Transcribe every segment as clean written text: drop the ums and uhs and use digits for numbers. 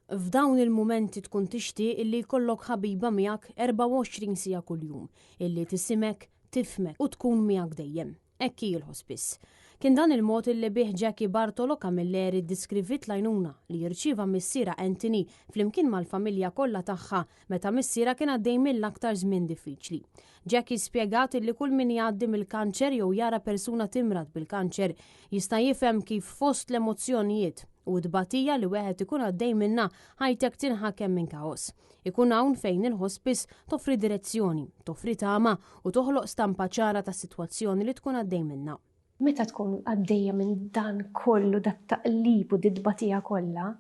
F'dawn il-mumenti tkun tixtieq illi jkollok ħabiba miegħek 24 sija kuljum, illi tisimek, tifmek u tkun miegħek dejjem. Ekk hi l-hospice. Kien dan il-mod illi bih Jackie Bartolo Camilleri ddiskrivit l-għajnuna li jirċieva missiera Anthony flimkien mal-familja kollha tagħha meta missiera kien għaddej mill-aktar żmien diffiċli. Jackie spjegat illi kull min jgħaddi mill-kanċer jew jara persuna timrad bil-kanċer jista' jifhem kif fost l-emozzjonijiet u d-batija li wieħed ikun għaddej minnha ħajtek tinħakem minn kaos. Ikun hawn fejn il-hospice toffri direzzjoni, toffri tama u toħloq stampa ċara ta' sitwazzjoni li tkun għaddej minnha. Meta tkun għaddejja minn dan kollu dat-taqlib u d-batija kollha,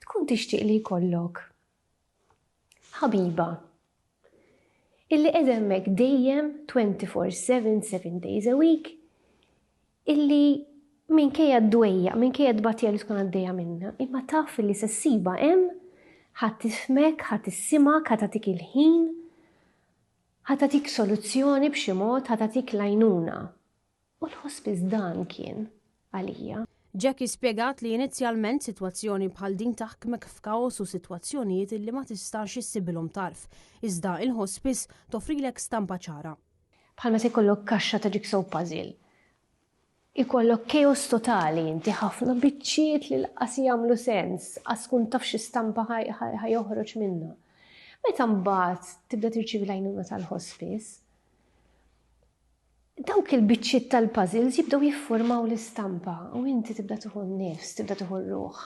tkun tixtieq li jkollok ħabiba illi qed hemmhekk dejjem 24/7, 7 days a week, illi minkejja d-dwejja, minkejja d-batija li tkun għaddejja minnha, imma taf li se ssiba hemm ħadd tifhmek, ħadd issimak, ħadd tagħtik il-ħin, ħadd tagħtik soluzzjoni b'xi mod, ħadd tagħtik l-għajnuna. U l-hospice dan kien għalija. Jackie spjegat li inizjalment sitwazzjoni bħal din taħkmek f'kaos u sitwazzjonijiet illi ma tistax issibilhom tarf. Iżda il-hospice toffrilek stampa ċara. Bħalma se jkollok kaxxa ta' jigsaw puzzle. Ikollok chaos totali, inti ħafna biċċiet li l-qas jagħmlu sens, għas kun taf xi stampa ħajoħroġ minnha. Meta mbagħad tibda tirċievi l-għajnuna tal-hospice, dawk il-biċċiet tal-puzzles jibdew jiffurmaw l-istampa u inti tibda tieħu n-nifs, tibda tieħu r-ruħ.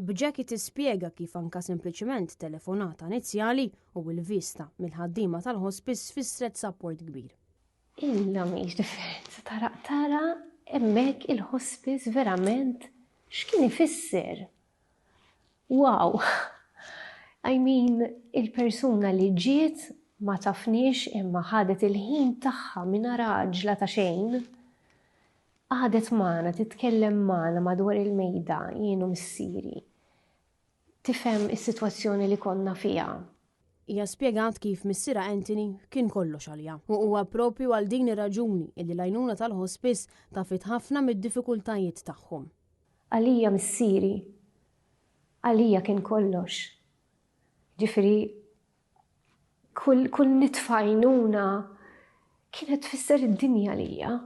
B'Jackie tispjega kif anke sempliċement telefonata inizjali u l-vista mill-ħaddiema tal-hospice fissret support kbir. Illa mhix differenza, tara hemmhekk il-hospice verament x'kien ifisser. Wow! I mean, il-persuna li ġiet ma tafniex imma ħadet il-ħin tagħha mingħajr raġla ta' xejn. Għadet magħna, titkellem magħna madwar il-mejda jien u missieri. Tifhem is-sitwazzjoni li konna fiha. Hija spjegat kif missiera Anthony kien kollox għalija. U huwa proprju għal din ir-raġuni li l-għajnuna tal-hospice tafit ħafna mid-diffikultajiet tagħhom. Għalija missieri, għalija kien kollox. Ġifieri kull nitfa' għajnuna kienet tfisser id-dinja lija.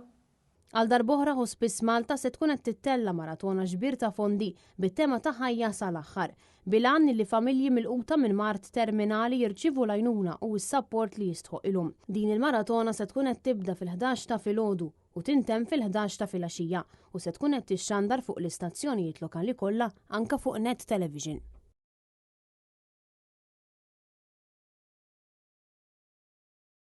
Għal darb'oħra Hospice Malta se tkun qed tittella maratona ġbir ta' fondi bit-tema ta' ħajja sal-aħħar bil-għan li familji milquta minn mart terminali jirċivu l-għajnuna u s-sapport li jistħoq ilhom. Din il-maratona se tkun qed tibda fil-11 ta' filgħodu u tintemm fil-11 ta' filgħaxija u se tkun qed tixxandar fuq l-istazzjonijiet lokali kollha anke fuq Net Television.